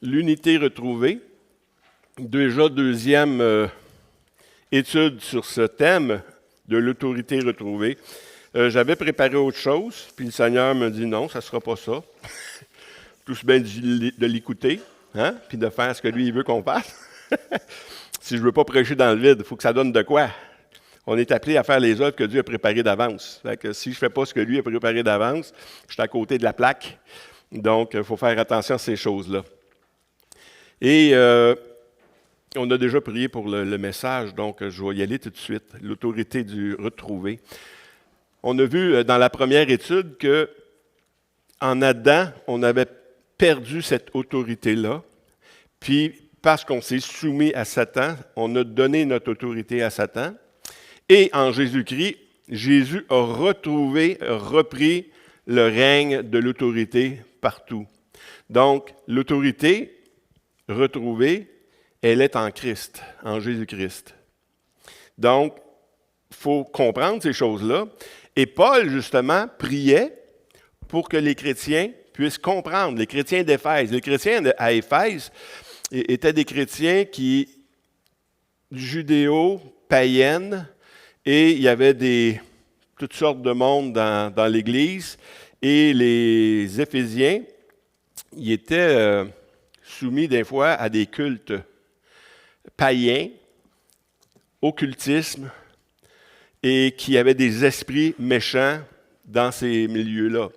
l'unité retrouvée. Déjà deuxième étude sur ce thème de l'autorité retrouvée. J'avais préparé autre chose, puis le Seigneur me dit non, ça ne sera pas ça. Tout bien de l'écouter, hein? Puis de faire ce que lui il veut qu'on fasse. Si je ne veux pas prêcher dans le vide, il faut que ça donne de quoi. On est appelé à faire les œuvres que Dieu a préparées d'avance. Fait que si je ne fais pas ce que lui a préparé d'avance, je suis à côté de la plaque. Donc, il faut faire attention à ces choses-là. Et on a déjà prié pour le message, donc je vais y aller tout de suite. L'autorité du retrouvé. On a vu dans la première étude que en Adam, on avait perdu cette autorité-là. Puis, parce qu'on s'est soumis à Satan, on a donné notre autorité à Satan. Et en Jésus-Christ, Jésus a repris le règne de l'autorité partout. Donc, l'autorité retrouvée, elle est en Christ, en Jésus-Christ. Donc, il faut comprendre ces choses-là. Et Paul, justement, priait pour que les chrétiens puissent comprendre, les chrétiens d'Éphèse. Les chrétiens à Éphèse étaient des chrétiens judéo-païennes, et il y avait toutes sortes de monde dans l'Église. Et les Éphésiens, ils étaient soumis des fois à des cultes païens, occultisme, et qui avaient des esprits méchants dans ces milieux-là.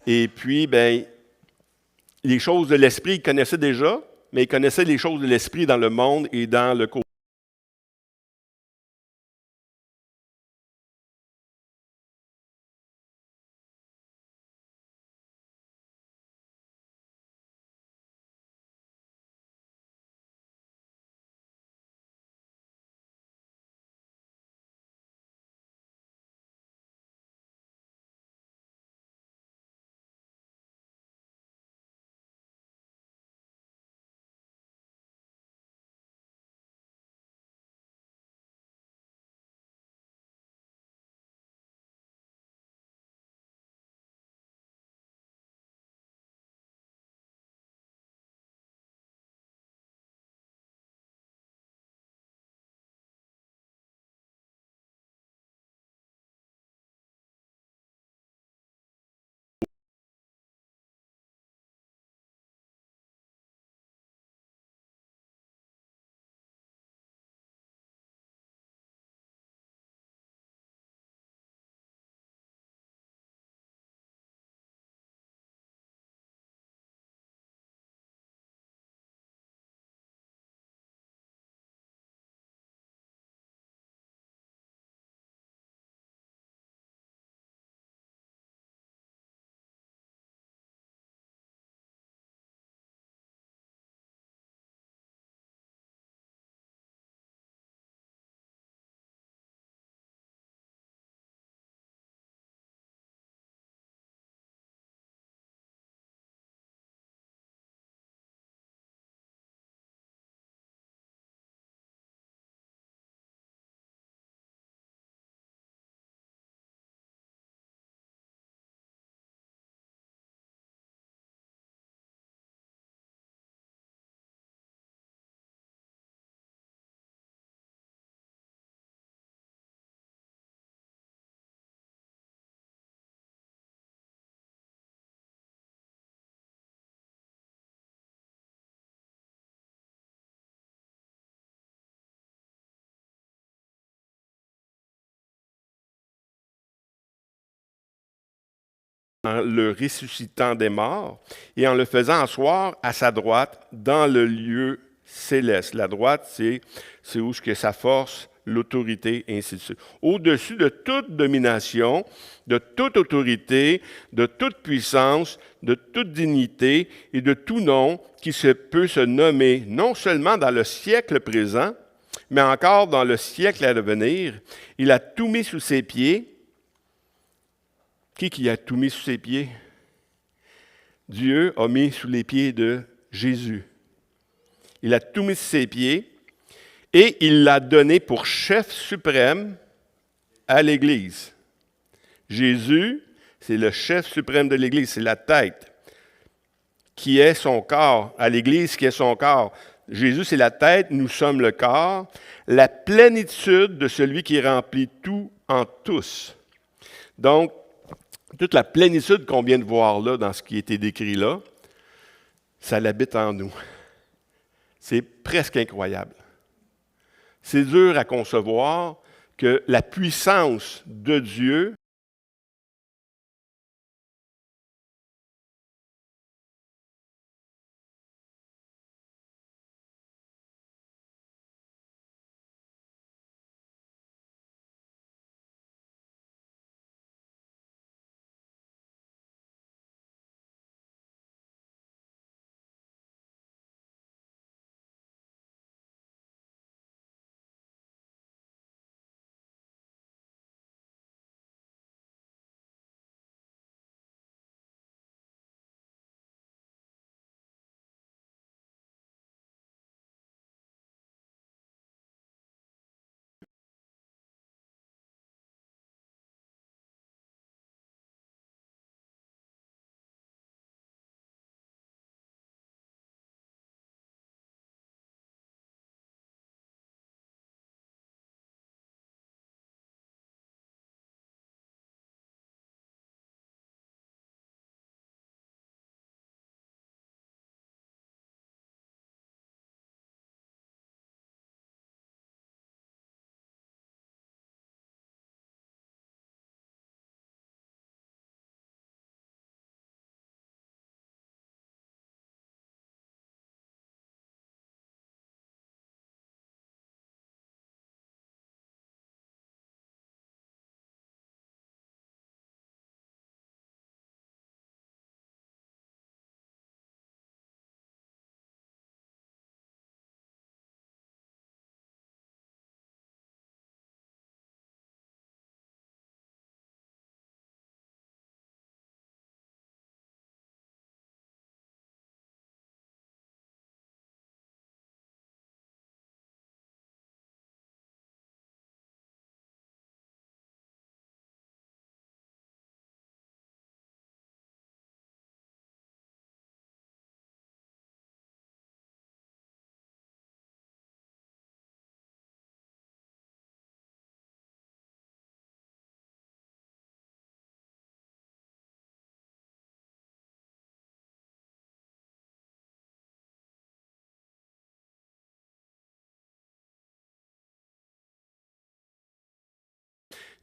Et puis, les choses de l'esprit, ils connaissaient déjà, mais ils connaissaient les choses de l'esprit dans le monde et dans le côté. En le ressuscitant des morts et en le faisant asseoir à sa droite dans le lieu céleste. La droite, c'est où que sa force, l'autorité, et ainsi de suite. Au-dessus de toute domination, de toute autorité, de toute puissance, de toute dignité et de tout nom qui peut se nommer non seulement dans le siècle présent, mais encore dans le siècle à venir. Il a tout mis sous ses pieds. Qui a tout mis sous ses pieds? Dieu a mis sous les pieds de Jésus. Il a tout mis sous ses pieds et il l'a donné pour chef suprême à l'Église. Jésus, c'est le chef suprême de l'Église, c'est la tête. qui est son corps, à l'Église qui est son corps. Jésus, c'est la tête, nous sommes le corps, la plénitude de celui qui remplit tout en tous. Donc, toute la plénitude qu'on vient de voir là, dans ce qui a été décrit là, ça l'habite en nous. C'est presque incroyable. C'est dur à concevoir que la puissance de Dieu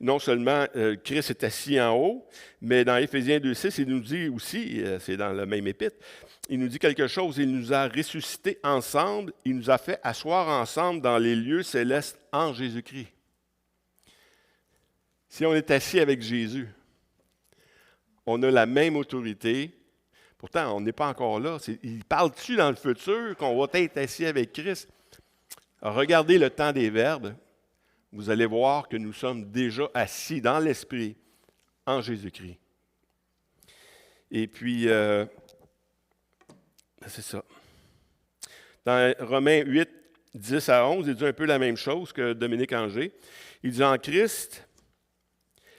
non seulement Christ est assis en haut, mais dans Éphésiens 2,6, il nous dit aussi, c'est dans le même épître, il nous dit quelque chose, il nous a ressuscités ensemble, il nous a fait asseoir ensemble dans les lieux célestes en Jésus-Christ. Si on est assis avec Jésus, on a la même autorité. Pourtant, on n'est pas encore là. Il parle-tu dans le futur qu'on va être assis avec Christ? Alors, regardez le temps des verbes. Vous allez voir que nous sommes déjà assis dans l'Esprit en Jésus-Christ. Et puis, c'est ça. Dans Romains 8, 10 à 11, il dit un peu la même chose que Dominique Angers. Il dit en Christ,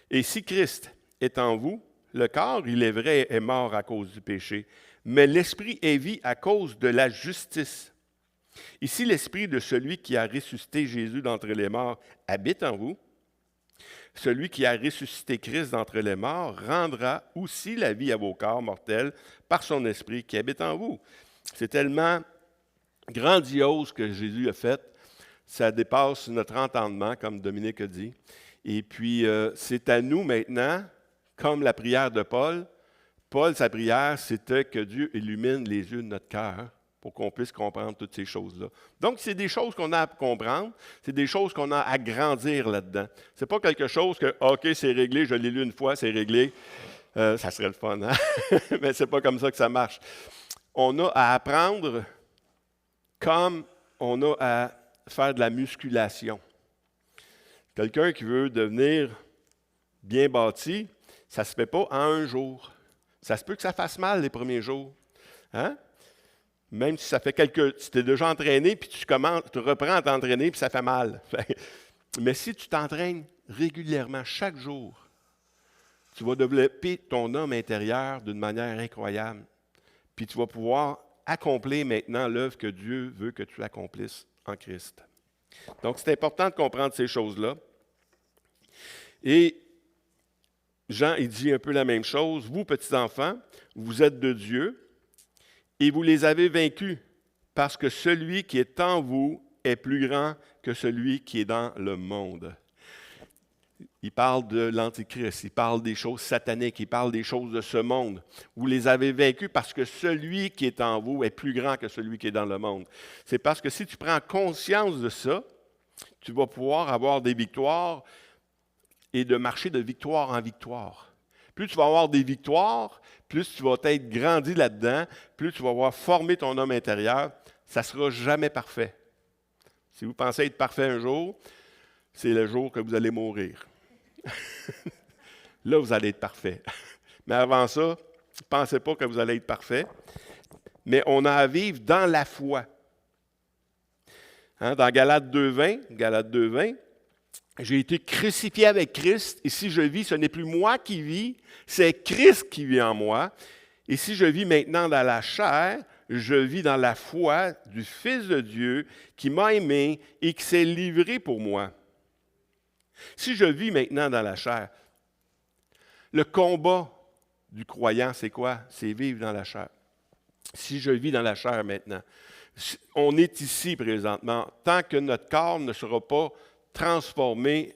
et si Christ est en vous, le corps, il est vrai, est mort à cause du péché, mais l'esprit est vie à cause de la justice. Ici, l'esprit de celui qui a ressuscité Jésus d'entre les morts habite en vous. Celui qui a ressuscité Christ d'entre les morts rendra aussi la vie à vos corps mortels par son esprit qui habite en vous. C'est tellement grandiose que Jésus a fait. Ça dépasse notre entendement, comme Dominique a dit. Et puis, c'est à nous maintenant, comme la prière de Paul. Paul, sa prière, c'était que Dieu illumine les yeux de notre cœur pour qu'on puisse comprendre toutes ces choses-là. Donc, c'est des choses qu'on a à comprendre, c'est des choses qu'on a à grandir là-dedans. Ce n'est pas quelque chose que, OK, c'est réglé, je l'ai lu une fois, c'est réglé. Ça serait le fun, hein? Mais ce n'est pas comme ça que ça marche. On a à apprendre comme on a à faire de la musculation. Quelqu'un qui veut devenir bien bâti, ça ne se fait pas en un jour. Ça se peut que ça fasse mal les premiers jours. Hein? Même si ça fait tu t'es déjà entraîné, puis tu reprends à t'entraîner, puis ça fait mal. Mais si tu t'entraînes régulièrement, chaque jour, tu vas développer ton homme intérieur d'une manière incroyable. puis tu vas pouvoir accomplir maintenant l'œuvre que Dieu veut que tu accomplisses en Christ. Donc, c'est important de comprendre ces choses-là. Et Jean, il dit un peu la même chose. Vous, petits enfants, vous êtes de Dieu et vous les avez vaincus parce que celui qui est en vous est plus grand que celui qui est dans le monde. Il parle de l'Antichrist, il parle des choses sataniques, il parle des choses de ce monde. Vous les avez vaincus parce que celui qui est en vous est plus grand que celui qui est dans le monde. C'est parce que si tu prends conscience de ça, tu vas pouvoir avoir des victoires et de marcher de victoire en victoire. Plus tu vas avoir des victoires, plus tu vas être grandi là-dedans, plus tu vas avoir formé ton homme intérieur, ça ne sera jamais parfait. Si vous pensez être parfait un jour, c'est le jour que vous allez mourir. Là, vous allez être parfait. Mais avant ça, ne pensez pas que vous allez être parfait. Mais on a à vivre dans la foi. Dans Galates 2,20, j'ai été crucifié avec Christ, et si je vis, ce n'est plus moi qui vis, c'est Christ qui vit en moi. Et si je vis maintenant dans la chair, je vis dans la foi du Fils de Dieu qui m'a aimé et qui s'est livré pour moi. Si je vis maintenant dans la chair, le combat du croyant, c'est quoi? C'est vivre dans la chair. Si je vis dans la chair maintenant, on est ici présentement, tant que notre corps ne sera pas transformé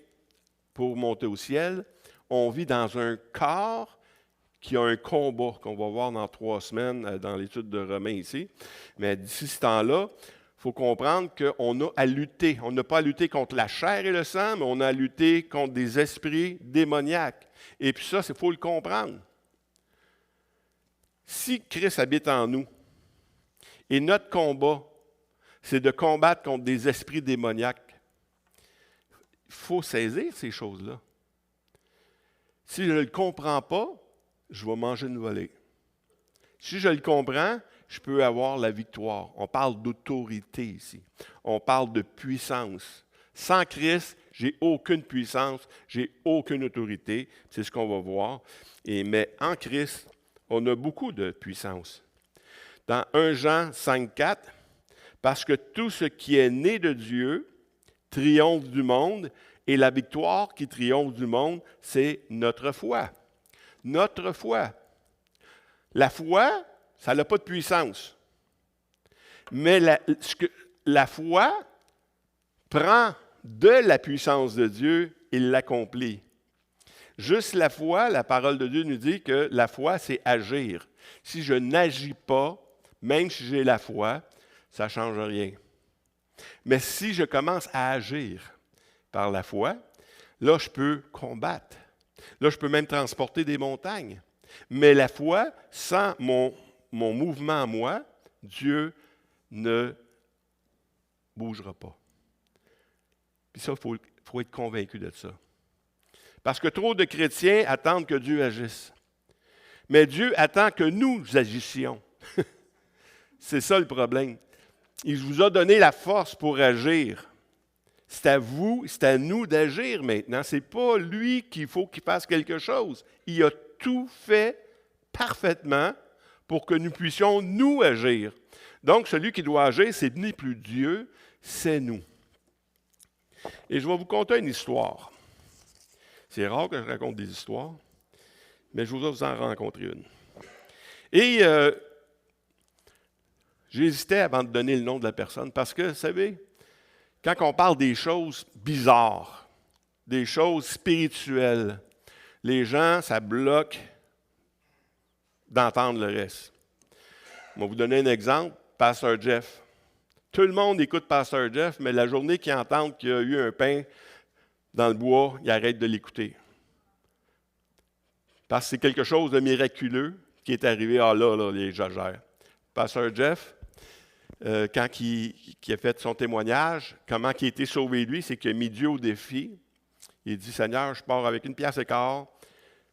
pour monter au ciel, on vit dans un corps qui a un combat qu'on va voir dans 3 semaines dans l'étude de Romains ici. Mais d'ici ce temps-là, il faut comprendre qu'on a à lutter. On n'a pas à lutter contre la chair et le sang, mais on a à lutter contre des esprits démoniaques. Et puis ça, il faut le comprendre. Si Christ habite en nous, et notre combat, c'est de combattre contre des esprits démoniaques, il faut saisir ces choses-là. Si je ne le comprends pas, je vais manger une volée. Si je le comprends, je peux avoir la victoire. On parle d'autorité ici. On parle de puissance. Sans Christ, j'ai aucune puissance, j'ai aucune autorité. C'est ce qu'on va voir. Mais en Christ, on a beaucoup de puissance. Dans 1 Jean 5,4, parce que tout ce qui est né de Dieu triomphe du monde, et la victoire qui triomphe du monde, c'est notre foi. Notre foi. La foi, ça n'a pas de puissance. Mais la foi prend de la puissance de Dieu et l'accomplit. Juste la foi, la parole de Dieu nous dit que la foi, c'est agir. Si je n'agis pas, même si j'ai la foi, ça ne change rien. Mais si je commence à agir par la foi, là, je peux combattre. Là, je peux même transporter des montagnes. Mais la foi, sans mon mouvement à moi, Dieu ne bougera pas. Puis ça, il faut être convaincu de ça. Parce que trop de chrétiens attendent que Dieu agisse. Mais Dieu attend que nous agissions. C'est ça le problème. Il vous a donné la force pour agir. C'est à vous, c'est à nous d'agir maintenant. Ce n'est pas lui qu'il faut qu'il fasse quelque chose. Il a tout fait parfaitement pour que nous puissions nous agir. Donc, celui qui doit agir, c'est ni plus Dieu, c'est nous. Et je vais vous conter une histoire. C'est rare que je raconte des histoires, mais je vais vous en rencontrer une. Et j'hésitais avant de donner le nom de la personne parce que, vous savez, quand on parle des choses bizarres, des choses spirituelles, les gens, ça bloque d'entendre le reste. Je vais vous donner un exemple. Pasteur Jeff. Tout le monde écoute Pasteur Jeff, mais la journée qu'ils entendent qu'il y a eu un pain dans le bois, ils arrêtent de l'écouter. Parce que c'est quelque chose de miraculeux qui est arrivé. Ah là, les exagèrent. Pasteur Jeff, quand il a fait son témoignage, comment il a été sauvé lui, c'est qu'il a mis Dieu au défi. Il dit, Seigneur, je pars avec 1 piastre et quart,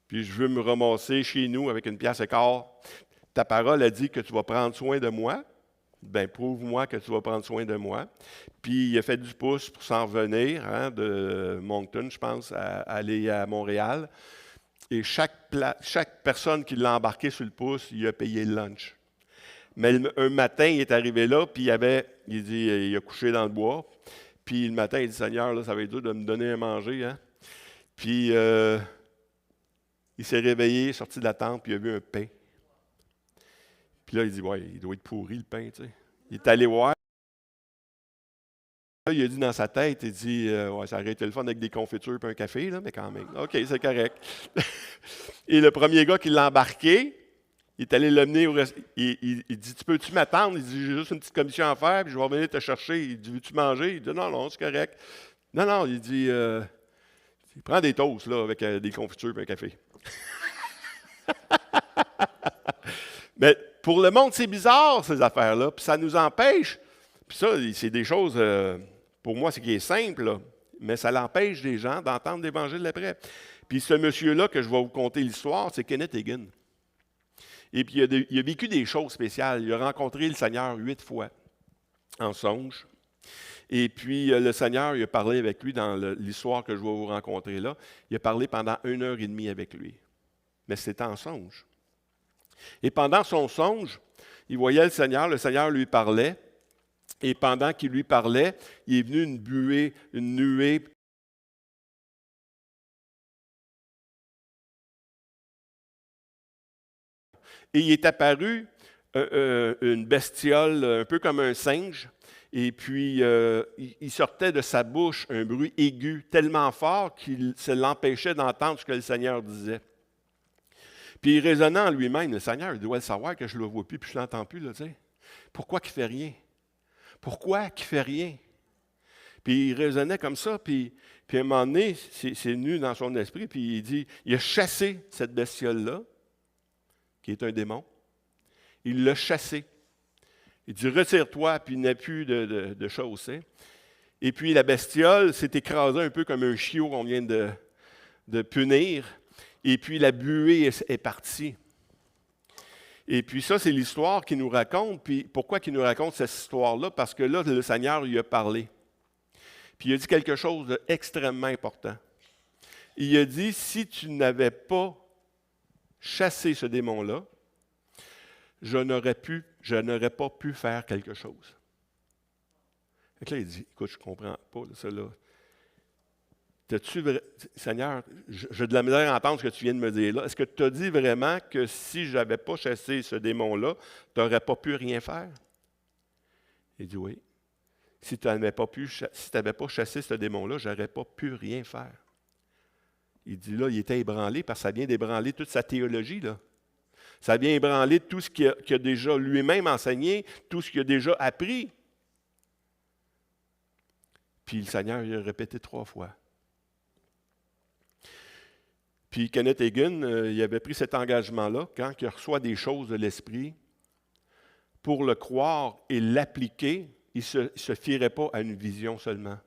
puis je veux me ramasser chez nous avec 1 piastre et quart. Ta parole a dit que tu vas prendre soin de moi. Bien, prouve-moi que tu vas prendre soin de moi. Puis il a fait du pouce pour s'en revenir, de Moncton, je pense, à aller à Montréal. Et chaque personne qui l'a embarqué sur le pouce, il a payé le lunch. Mais un matin, il est arrivé là, puis il dit, il a couché dans le bois. Puis le matin, il dit, Seigneur, là, ça va être dur de me donner à manger. Hein? Puis il s'est réveillé, sorti de la tente, puis il a vu un pain. Puis là, il dit, ouais, il doit être pourri le pain, tu sais. Il est allé voir. Là, il a dit dans sa tête, il dit, ouais, ça aurait été le fun avec des confitures et un café, là, mais quand même. OK, c'est correct. Et le premier gars qui l'a embarqué, il est allé l'amener au restaurant. Il dit, tu peux-tu m'attendre? Il dit, j'ai juste une petite commission à faire, puis je vais revenir te chercher. Il dit, veux-tu manger? Il dit, non, non, c'est correct. Non, non, il dit, il prend des toasts, là, avec des confitures et un café. Mais pour le monde, c'est bizarre, ces affaires-là, puis ça nous empêche. Puis ça, c'est des choses, pour moi, c'est qui est simple, là, mais ça l'empêche des gens d'entendre l'Évangile après. Puis ce monsieur-là, que je vais vous conter l'histoire, c'est Kenneth Hagin. Et puis il a vécu des choses spéciales. Il a rencontré le Seigneur 8 fois en songe. Et puis le Seigneur, il a parlé avec lui dans l'histoire que je vais vous rencontrer là. Il a parlé pendant 1 heure et demie avec lui. Mais c'était en songe. Et pendant son songe, il voyait le Seigneur lui parlait. Et pendant qu'il lui parlait, il est venu une nuée. Et il est apparu une bestiole, un peu comme un singe. Et puis, il sortait de sa bouche un bruit aigu tellement fort qu'il se l'empêchait d'entendre ce que le Seigneur disait. Puis, il raisonnait en lui-même, le Seigneur, il doit le savoir que je ne le vois plus, puis je ne l'entends plus, là, tu sais. Pourquoi qu'il ne fait rien? Pourquoi qu'il ne fait rien? Puis, il raisonnait comme ça, puis à un moment donné, c'est venu dans son esprit, puis il dit, il a chassé cette bestiole-là, qui est un démon. Il l'a chassé. Il dit, retire-toi, puis il n'a plus de choses. Hein? Et puis la bestiole s'est écrasée un peu comme un chiot qu'on vient de punir. Et puis la buée est partie. Et puis ça, c'est l'histoire qu'il nous raconte. Puis pourquoi qu'il nous raconte cette histoire-là? Parce que là, le Seigneur lui a parlé. Puis il a dit quelque chose d'extrêmement important. Il a dit, si tu n'avais pas chassé ce démon-là, je n'aurais pas pu faire quelque chose. Et là, il dit, écoute, je ne comprends pas ça là. Seigneur, j'ai de la misère à entendre ce que tu viens de me dire là. Est-ce que tu as dit vraiment que si je n'avais pas chassé ce démon-là, tu n'aurais pas pu rien faire? Il dit oui. Si tu n'avais pas chassé ce démon-là, je n'aurais pas pu rien faire. Il dit là, il était ébranlé parce que ça vient d'ébranler toute sa théologie, là. Ça vient ébranler tout ce qu'il a déjà lui-même enseigné, tout ce qu'il a déjà appris. Puis le Seigneur il a répété 3 fois. Puis Kenneth Hagin, il avait pris cet engagement-là, quand il reçoit des choses de l'Esprit, pour le croire et l'appliquer, il ne se fierait pas à une vision seulement.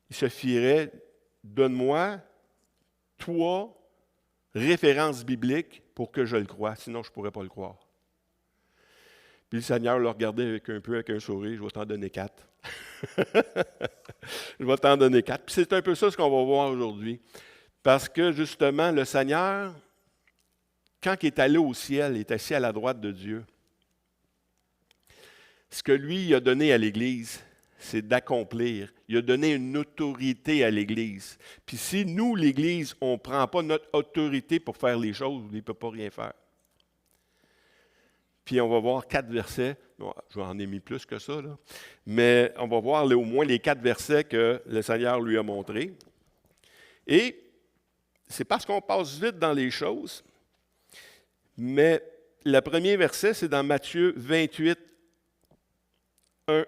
Il se fierait, donne-moi 3 références bibliques pour que je le croie, sinon je ne pourrais pas le croire. Puis le Seigneur le regardait avec un sourire, je vais t'en donner 4. Je vais t'en donner 4. Puis c'est un peu ça ce qu'on va voir aujourd'hui. Parce que justement, le Seigneur, quand il est allé au ciel, il est assis à la droite de Dieu. Ce que lui il a donné à l'Église, c'est d'accomplir. Il a donné une autorité à l'Église. Puis si nous, l'Église, on ne prend pas notre autorité pour faire les choses, il ne peut pas rien faire. Puis on va voir 4 versets. Bon, j'en ai mis plus que ça, là. Mais on va voir au moins les 4 versets que le Seigneur lui a montrés. Et c'est parce qu'on passe vite dans les choses. Mais le premier verset, c'est dans Matthieu 28,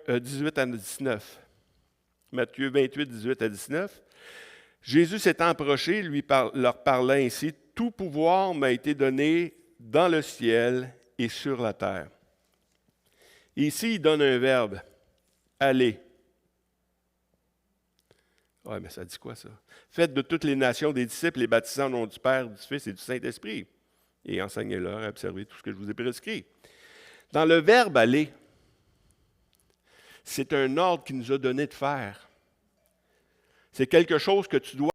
18 à 19. Matthieu 28, 18 à 19. Jésus s'étant approché, leur parla ainsi, « Tout pouvoir m'a été donné dans le ciel et sur la terre. » Et ici, il donne un verbe, « aller ». Oui, mais ça dit quoi, ça? « Faites de toutes les nations des disciples, les baptisant au nom du Père, du Fils et du Saint-Esprit, et enseignez-leur à observer tout ce que je vous ai prescrit. » Dans le verbe « aller », c'est un ordre qu'il nous a donné de faire. C'est quelque chose que tu dois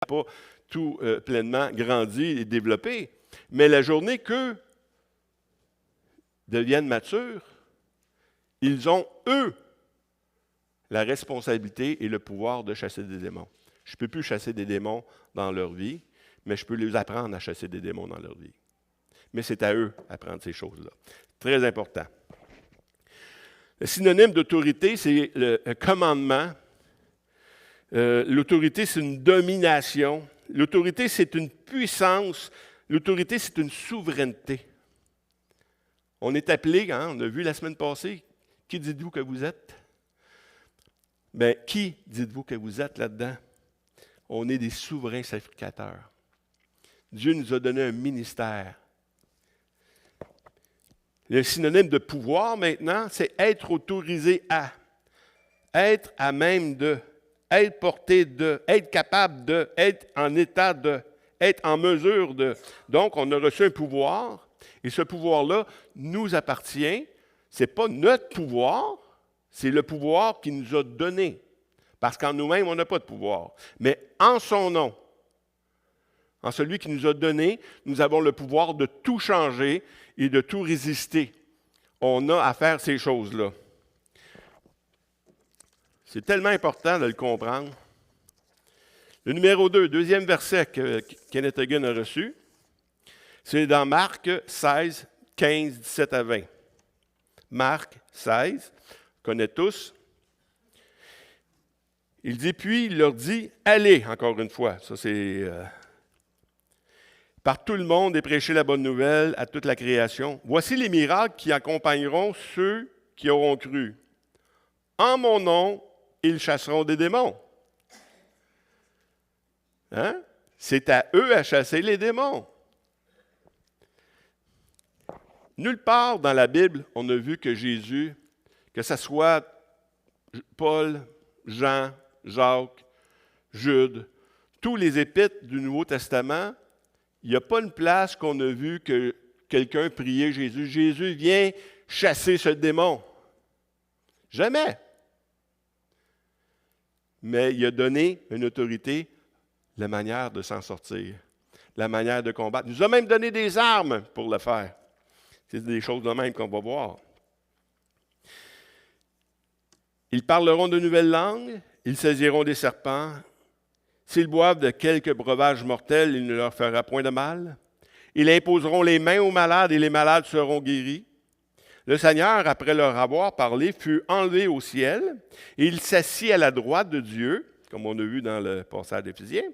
pas tout pleinement grandi et développé. Mais la journée qu'eux deviennent matures, ils ont, eux, la responsabilité et le pouvoir de chasser des démons. Je ne peux plus chasser des démons dans leur vie, mais je peux les apprendre à chasser des démons dans leur vie. Mais c'est à eux d'apprendre ces choses-là. Très important. Le synonyme d'autorité, c'est le commandement. L'autorité, c'est une domination. L'autorité, c'est une puissance. L'autorité, c'est une souveraineté. On est appelé, on a vu la semaine passée, qui dites-vous que vous êtes? Bien, qui dites-vous que vous êtes là-dedans? On est des souverains sacrificateurs. Dieu nous a donné un ministère. Le synonyme de pouvoir maintenant, c'est être autorisé à, être à même de, être porté de, être capable de, être en état de, être en mesure de. Donc, on a reçu un pouvoir, et ce pouvoir-là nous appartient. Ce n'est pas notre pouvoir, c'est le pouvoir qu'il nous a donné. Parce qu'en nous-mêmes, on n'a pas de pouvoir. Mais en son nom, en celui qui nous a donné, nous avons le pouvoir de tout changer et de tout résister. On a à faire ces choses-là. C'est tellement important de le comprendre. Le numéro 2, deuxième verset que Kenneth Hagin a reçu, c'est dans Marc 16, 15, 17 à 20. Marc 16, on connaît tous. Il dit, puis il leur dit, allez, encore une fois, ça c'est par tout le monde et prêchez la bonne nouvelle à toute la création. Voici les miracles qui accompagneront ceux qui auront cru. En mon nom, ils chasseront des démons. Hein? C'est à eux à chasser les démons. Nulle part dans la Bible, on a vu que Jésus, que ce soit Paul, Jean, Jacques, Jude, tous les épîtres du Nouveau Testament, il n'y a pas une place qu'on a vu que quelqu'un priait Jésus. Jésus, viens chasser ce démon. Jamais. Mais il a donné une autorité, la manière de s'en sortir, la manière de combattre. Il nous a même donné des armes pour le faire. C'est des choses de même qu'on va voir. Ils parleront de nouvelles langues, ils saisiront des serpents. S'ils boivent de quelques breuvages mortels, il ne leur fera point de mal. Ils imposeront les mains aux malades et les malades seront guéris. Le Seigneur, après leur avoir parlé, fut enlevé au ciel et il s'assit à la droite de Dieu, comme on a vu dans le passage d'Éphésiens,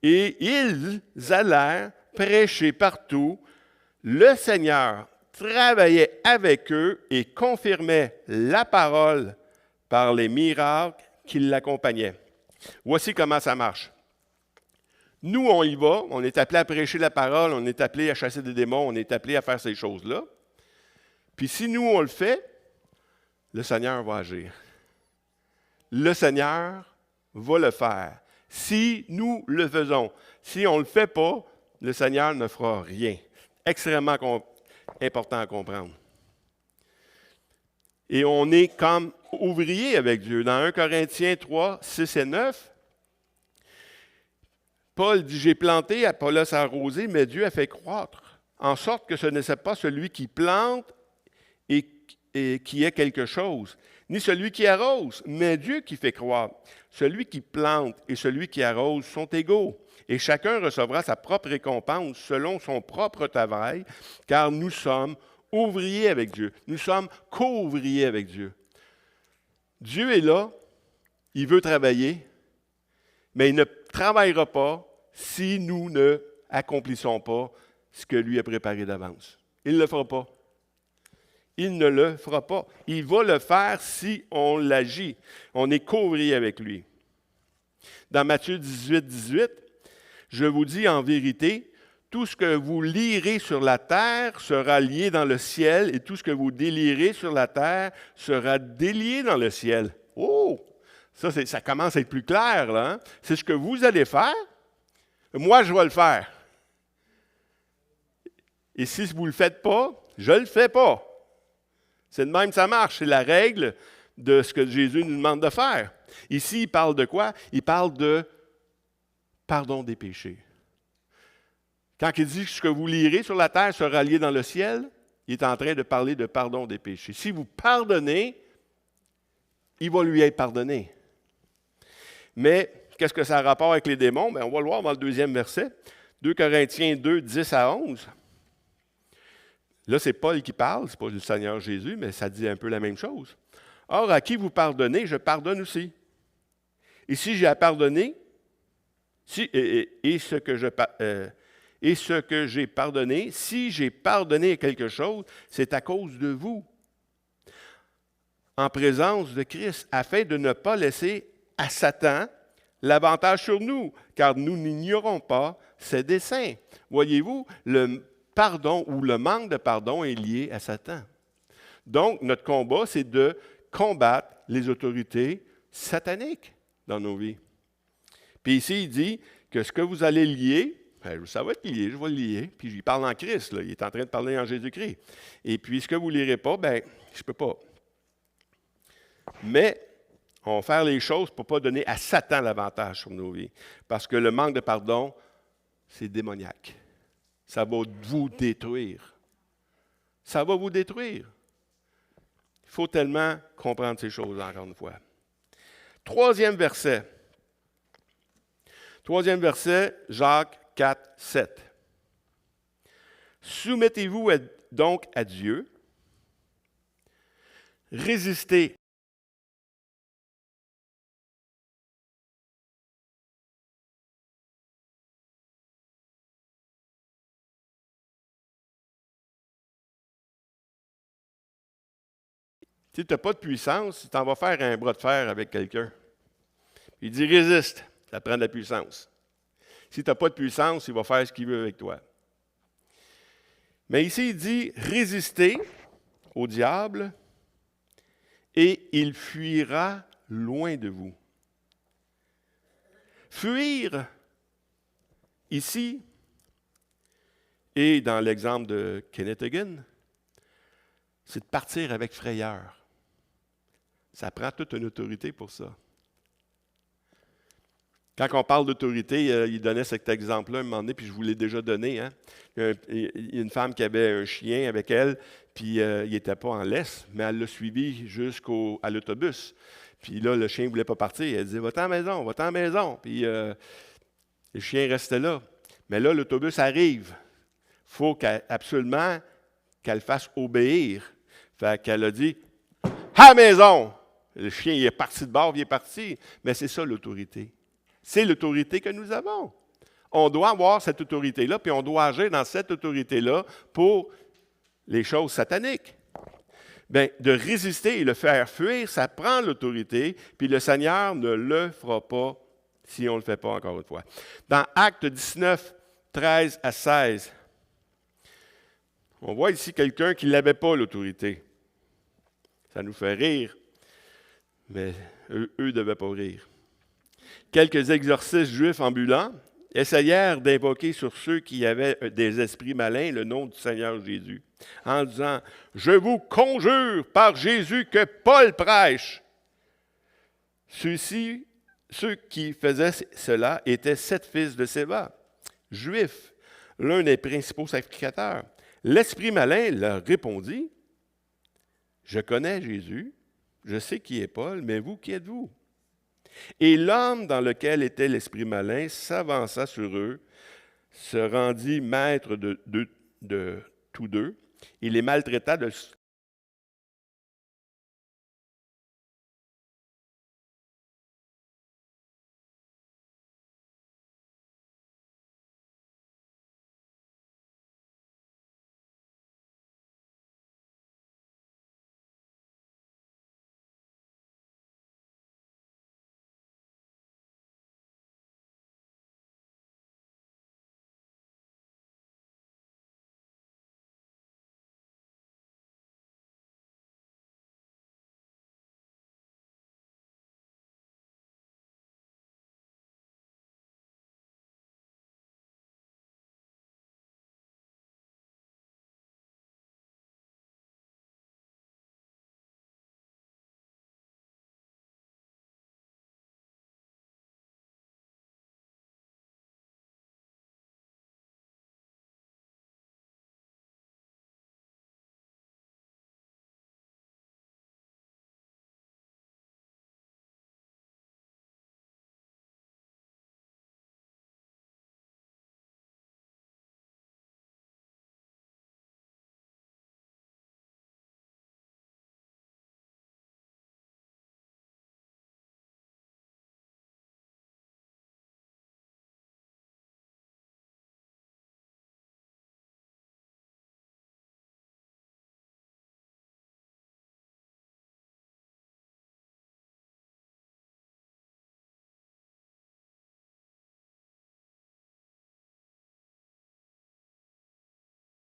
et ils allèrent prêcher partout. Le Seigneur travaillait avec eux et confirmait la parole par les miracles qui l'accompagnaient. Voici comment ça marche. Nous, on y va, on est appelé à prêcher la parole, on est appelé à chasser des démons, on est appelé à faire ces choses-là. Puis si nous, on le fait, le Seigneur va agir. Le Seigneur va le faire. Si nous le faisons, si on ne le fait pas, le Seigneur ne fera rien. Extrêmement important à comprendre. Et on est comme ouvrier avec Dieu. Dans 1 Corinthiens 3, 6 et 9, Paul dit, j'ai planté, Apollos a arrosé, mais Dieu a fait croître, en sorte que ce n'est pas celui qui plante et qui est quelque chose, ni celui qui arrose, mais Dieu qui fait croître. Celui qui plante et celui qui arrose sont égaux, et chacun recevra sa propre récompense selon son propre travail, car nous sommes ouvriers avec Dieu. Nous sommes co-ouvriers avec Dieu. Dieu est là, il veut travailler, mais il ne travaillera pas si nous ne accomplissons pas ce que lui a préparé d'avance. Il ne le fera pas. Il ne le fera pas. Il va le faire si on l'agit. On est co-ouvrier avec lui. Dans Matthieu 18, 18, je vous dis en vérité, tout ce que vous lirez sur la terre sera lié dans le ciel, et tout ce que vous délierez sur la terre sera délié dans le ciel. Oh! Ça commence à être plus clair, là. Hein? C'est ce que vous allez faire. Moi, je vais le faire. Et si vous ne le faites pas, je ne le fais pas. C'est de même que ça marche. C'est la règle de ce que Jésus nous demande de faire. Ici, il parle de quoi? Il parle de pardon des péchés. Quand il dit ce que vous lirez sur la terre sera lié dans le ciel, il est en train de parler de pardon des péchés. Si vous pardonnez, il va lui être pardonné. Mais qu'est-ce que ça a rapport avec les démons? Bien, on va le voir dans le 2e verset. 2 Corinthiens 2, 10 à 11. Là, c'est Paul qui parle, ce n'est pas le Seigneur Jésus, mais ça dit un peu la même chose. Or, à qui vous pardonnez, je pardonne aussi. Et si j'ai à pardonner, ce que j'ai pardonné, si j'ai pardonné quelque chose, c'est à cause de vous, en présence de Christ, afin de ne pas laisser à Satan l'avantage sur nous, car nous n'ignorons pas ses desseins. Voyez-vous, le pardon ou le manque de pardon est lié à Satan. Donc, notre combat, c'est de combattre les autorités sataniques dans nos vies. Puis ici, il dit que ce que vous allez lier, ça va être lié, je vais le lier. Puis il parle en Christ, là, il est en train de parler en Jésus-Christ. Et puis ce que vous ne lirez pas, je ne peux pas. Mais on va faire les choses pour ne pas donner à Satan l'avantage sur nos vies. Parce que le manque de pardon, c'est démoniaque. Ça va vous détruire. Ça va vous détruire. Il faut tellement comprendre ces choses, encore une fois. 3e verset. 3e verset, Jacques 4, 7. Soumettez-vous donc à Dieu. Résistez. Si tu n'as pas de puissance, tu en vas faire un bras de fer avec quelqu'un. Il dit résiste, ça prend de la puissance. Si tu n'as pas de puissance, il va faire ce qu'il veut avec toi. Mais ici, il dit résistez au diable et il fuira loin de vous. Fuir, ici, et dans l'exemple de Kenneth Hagin, c'est de partir avec frayeur. Ça prend toute une autorité pour ça. Quand on parle d'autorité, il donnait cet exemple-là un moment donné, puis je vous l'ai déjà donné. Hein? Il y a une femme qui avait un chien avec elle, puis il n'était pas en laisse, mais elle l'a suivi jusqu'à l'autobus. Puis là, le chien ne voulait pas partir. Elle disait, va-t'en à la maison, va-t'en à la maison. Puis le chien restait là. Mais là, l'autobus arrive. Il faut absolument qu'elle fasse obéir. Fait qu'elle a dit, à la maison! Le chien, il est parti de bord, il est parti. Mais c'est ça l'autorité. C'est l'autorité que nous avons. On doit avoir cette autorité-là, puis on doit agir dans cette autorité-là pour les choses sataniques. Bien, de résister et le faire fuir, ça prend l'autorité, puis le Seigneur ne le fera pas si on ne le fait pas encore une fois. Dans Actes 19, 13 à 16, on voit ici quelqu'un qui n'avait pas l'autorité. Ça nous fait rire, mais eux ne devaient pas rire. Quelques exorcistes juifs ambulants essayèrent d'invoquer sur ceux qui avaient des esprits malins le nom du Seigneur Jésus, en disant « Je vous conjure par Jésus que Paul prêche ». Ceux qui faisaient cela étaient 7 fils de Séba, juifs, l'un des principaux sacrificateurs. L'esprit malin leur répondit « Je connais Jésus, je sais qui est Paul, mais vous, qui êtes-vous? » Et l'homme dans lequel était l'esprit malin s'avança sur eux, se rendit maître de tous deux, et les maltraita de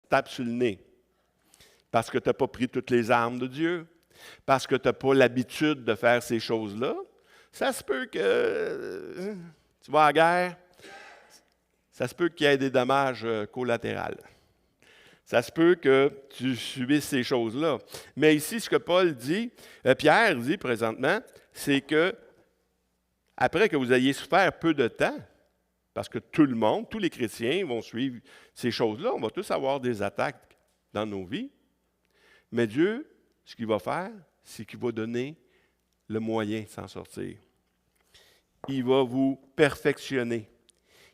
tape sur le nez. Parce que tu n'as pas pris toutes les armes de Dieu, parce que tu n'as pas l'habitude de faire ces choses-là, ça se peut que tu vas à la guerre, ça se peut qu'il y ait des dommages collatéraux. Ça se peut que tu subisses ces choses-là. Mais ici, ce que Paul dit, Pierre dit présentement, c'est que après que vous ayez souffert peu de temps, parce que tout le monde, tous les chrétiens vont suivre ces choses-là, on va tous avoir des attaques dans nos vies. Mais Dieu, ce qu'il va faire, c'est qu'il va donner le moyen de s'en sortir. Il va vous perfectionner.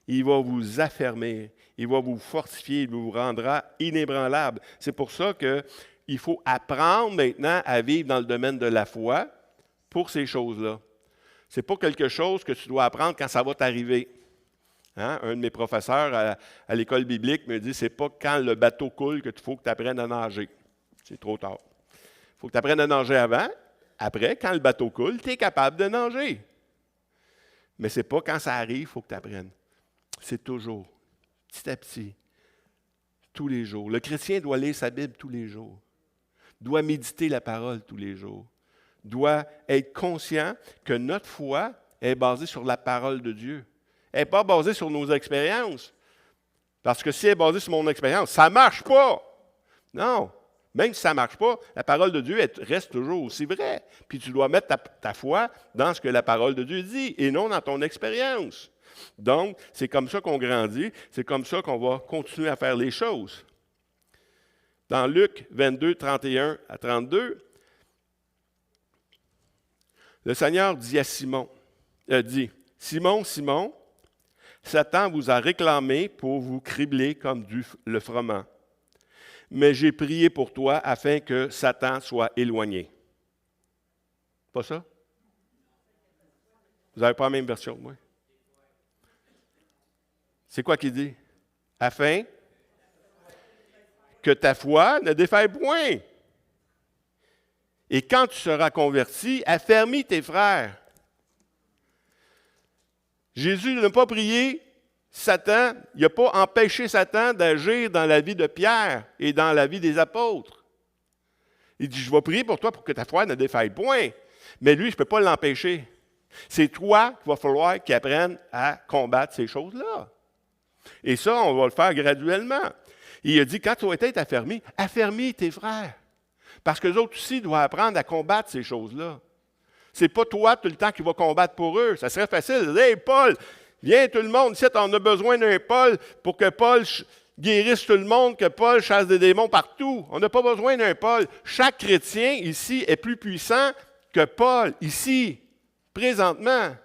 Il va vous affermir. Il va vous fortifier. Il vous rendra inébranlable. C'est pour ça qu'il faut apprendre maintenant à vivre dans le domaine de la foi pour ces choses-là. Ce n'est pas quelque chose que tu dois apprendre quand ça va t'arriver. Hein? Un de mes professeurs à l'école biblique me dit, c'est pas quand le bateau coule qu'il faut que tu apprennes à nager. C'est trop tard. Il faut que tu apprennes à nager avant. Après, quand le bateau coule, tu es capable de nager. Mais ce n'est pas quand ça arrive, il faut que tu apprennes. C'est toujours, petit à petit, tous les jours. Le chrétien doit lire sa Bible tous les jours, doit méditer la parole tous les jours, doit être conscient que notre foi est basée sur la parole de Dieu. Elle n'est pas basée sur nos expériences. Parce que si elle est basée sur mon expérience, ça ne marche pas. Non. Même si ça ne marche pas, la parole de Dieu reste toujours aussi vraie. Puis tu dois mettre ta foi dans ce que la parole de Dieu dit et non dans ton expérience. Donc, c'est comme ça qu'on grandit, c'est comme ça qu'on va continuer à faire les choses. Dans Luc 22, 31 à 32, le Seigneur dit à Simon, Simon, Simon, Satan vous a réclamé pour vous cribler comme le froment. Mais j'ai prié pour toi afin que Satan soit éloigné. Pas ça? Vous n'avez pas la même version que moi? C'est quoi qu'il dit? Afin que ta foi ne défaille point. Et quand tu seras converti, affermis tes frères. Jésus n'a pas prié Satan, il n'a pas empêché Satan d'agir dans la vie de Pierre et dans la vie des apôtres. Il dit, je vais prier pour toi pour que ta foi ne défaille point. Mais lui, je ne peux pas l'empêcher. C'est toi qu'il va falloir qu'il apprenne à combattre ces choses-là. Et ça, on va le faire graduellement. Il a dit, quand tu vas être affermi, affermis tes frères. Parce qu'eux autres aussi doivent apprendre à combattre ces choses-là. Ce n'est pas toi tout le temps qui vas combattre pour eux. Ça serait facile de dire, hey, Paul, viens tout le monde, ici, on a besoin d'un Paul pour que Paul guérisse tout le monde, que Paul chasse des démons partout. On n'a pas besoin d'un Paul. Chaque chrétien ici est plus puissant que Paul, ici, présentement.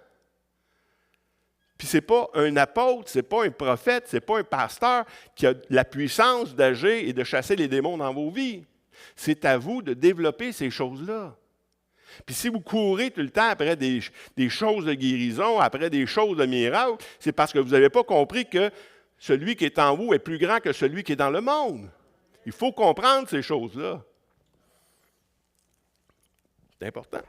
Puis ce n'est pas un apôtre, ce n'est pas un prophète, ce n'est pas un pasteur qui a la puissance d'agir et de chasser les démons dans vos vies. C'est à vous de développer ces choses-là. Puis si vous courez tout le temps après des choses de guérison, après des choses de miracle, c'est parce que vous n'avez pas compris que celui qui est en vous est plus grand que celui qui est dans le monde. Il faut comprendre ces choses-là. C'est important.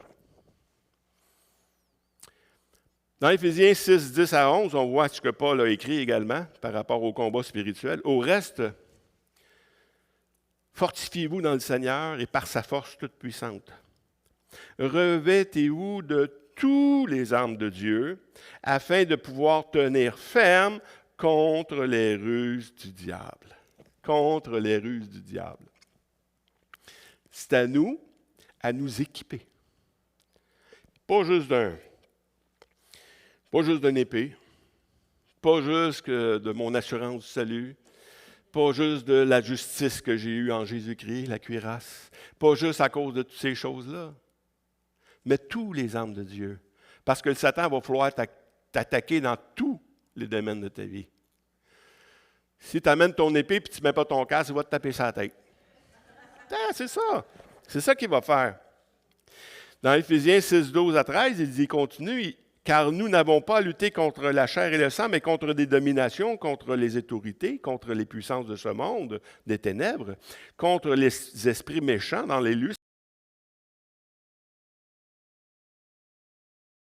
Dans Éphésiens 6, 10 à 11, on voit ce que Paul a écrit également par rapport au combat spirituel. Au reste, fortifiez-vous dans le Seigneur et par sa force toute puissante. Revêtez-vous de tous les armes de Dieu afin de pouvoir tenir ferme contre les ruses du diable. Contre les ruses du diable. C'est à nous équiper. Pas juste d'une épée, pas juste de mon assurance du salut, pas juste de la justice que j'ai eue en Jésus-Christ, la cuirasse, pas juste à cause de toutes ces choses-là, mais tous les armes de Dieu. Parce que le Satan va falloir t'attaquer dans tous les domaines de ta vie. Si tu amènes ton épée et tu ne mets pas ton casque, il va te taper sur la tête. C'est ça. C'est ça qu'il va faire. Dans Éphésiens 6, 12 à 13, il continue, car nous n'avons pas à lutter contre la chair et le sang, mais contre des dominations, contre les autorités, contre les puissances de ce monde, des ténèbres, contre les esprits méchants dans les lieux,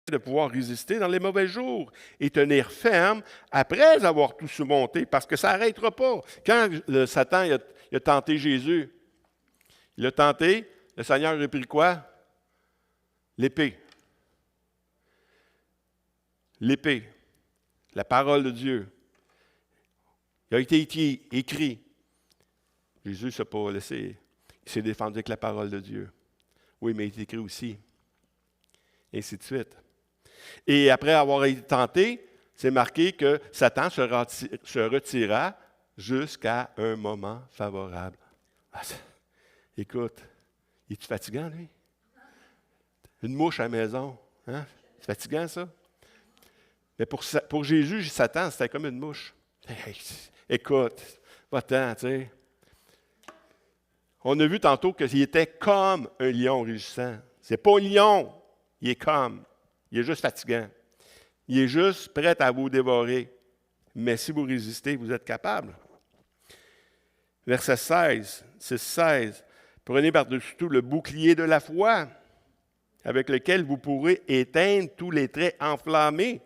de pouvoir résister dans les mauvais jours et tenir ferme après avoir tout surmonté, parce que ça n'arrêtera pas. Quand le Satan Il a tenté Jésus. Il l'a tenté. Le Seigneur a pris quoi? L'épée. L'épée. La parole de Dieu. Il a été écrit. Jésus ne s'est pas laissé. Il s'est défendu avec la parole de Dieu. Oui, mais il est écrit aussi. Et ainsi de suite. Et après avoir été tenté, c'est marqué que Satan se retira jusqu'à un moment favorable. Écoute, es-tu fatigant, lui? Une mouche à la maison, hein? C'est fatigant, ça? Mais pour Jésus, Satan, c'était comme une mouche. Hey, écoute, va-t'en, tu sais. On a vu tantôt qu'il était comme un lion rugissant. C'est pas un lion, il est comme. Il est juste fatigant. Il est juste prêt à vous dévorer. Mais si vous résistez, vous êtes capable. Verset 16, 6-16. Prenez par-dessus tout le bouclier de la foi, avec lequel vous pourrez éteindre tous les traits enflammés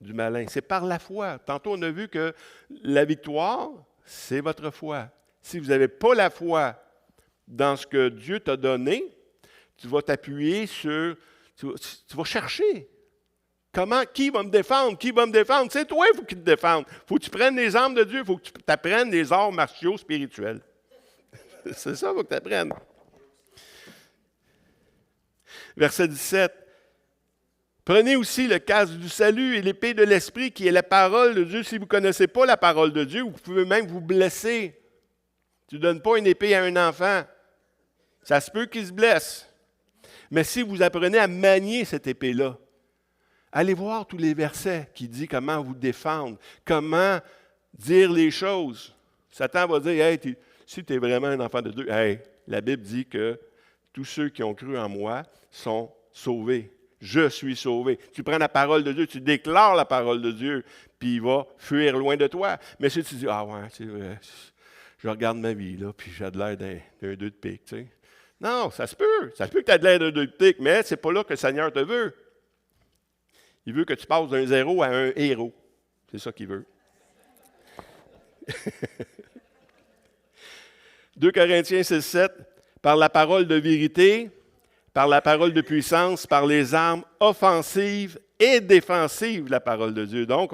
du malin. C'est par la foi. Tantôt, on a vu que la victoire, c'est votre foi. Si vous n'avez pas la foi dans ce que Dieu t'a donné, tu vas t'appuyer sur... Tu vas chercher. Qui va me défendre? Qui va me défendre? C'est toi, il faut qu'il te défende. Il faut que tu prennes les armes de Dieu, il faut que tu apprennes les arts martiaux spirituels. C'est ça, il faut que tu apprennes. Verset 17. Prenez aussi le casque du salut et l'épée de l'esprit qui est la parole de Dieu. Si vous ne connaissez pas la parole de Dieu, vous pouvez même vous blesser. Tu ne donnes pas une épée à un enfant. Ça se peut qu'il se blesse. Mais si vous apprenez à manier cette épée-là, allez voir tous les versets qui disent comment vous défendre, comment dire les choses. Satan va dire, hey, si tu es vraiment un enfant de Dieu, hey, la Bible dit que tous ceux qui ont cru en moi sont sauvés. Je suis sauvé. Tu prends la parole de Dieu, tu déclares la parole de Dieu, puis il va fuir loin de toi. Mais si tu dis, ah ouais, c'est vrai, je regarde ma vie, là, puis j'ai de l'air d'un 2 de pique, tu sais. Non, ça se peut. Ça se peut que tu aies de l'air d'un 2 de pique, mais ce n'est pas là que le Seigneur te veut. Il veut que tu passes d'un 0 à un héros. C'est ça qu'il veut. 2 Corinthiens 6-7, par la parole de vérité, par la parole de puissance, par les armes offensives et défensives de la parole de Dieu. Donc,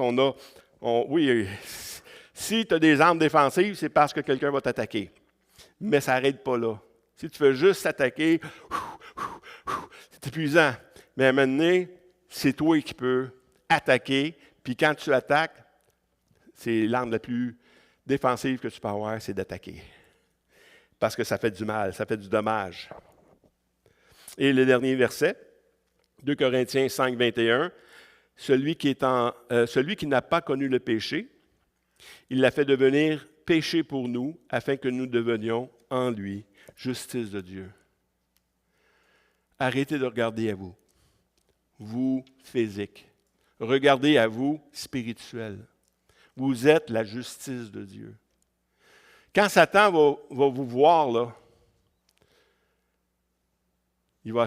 oui, si tu as des armes défensives, c'est parce que quelqu'un va t'attaquer. Mais ça n'arrête pas là. Si tu fais juste t'attaquer, c'est épuisant. Mais à un moment donné, c'est toi qui peux attaquer. Puis quand tu attaques, c'est l'arme la plus défensive que tu peux avoir, c'est d'attaquer. Parce que ça fait du mal, ça fait du dommage. Et le dernier verset, 2 Corinthiens 5, 21, celui qui n'a pas connu le péché, il l'a fait devenir péché pour nous, afin que nous devenions en lui justice de Dieu. Arrêtez de regarder à vous. Vous, physique. Regardez à vous, spirituel. Vous êtes la justice de Dieu. Quand Satan va vous voir, là, il va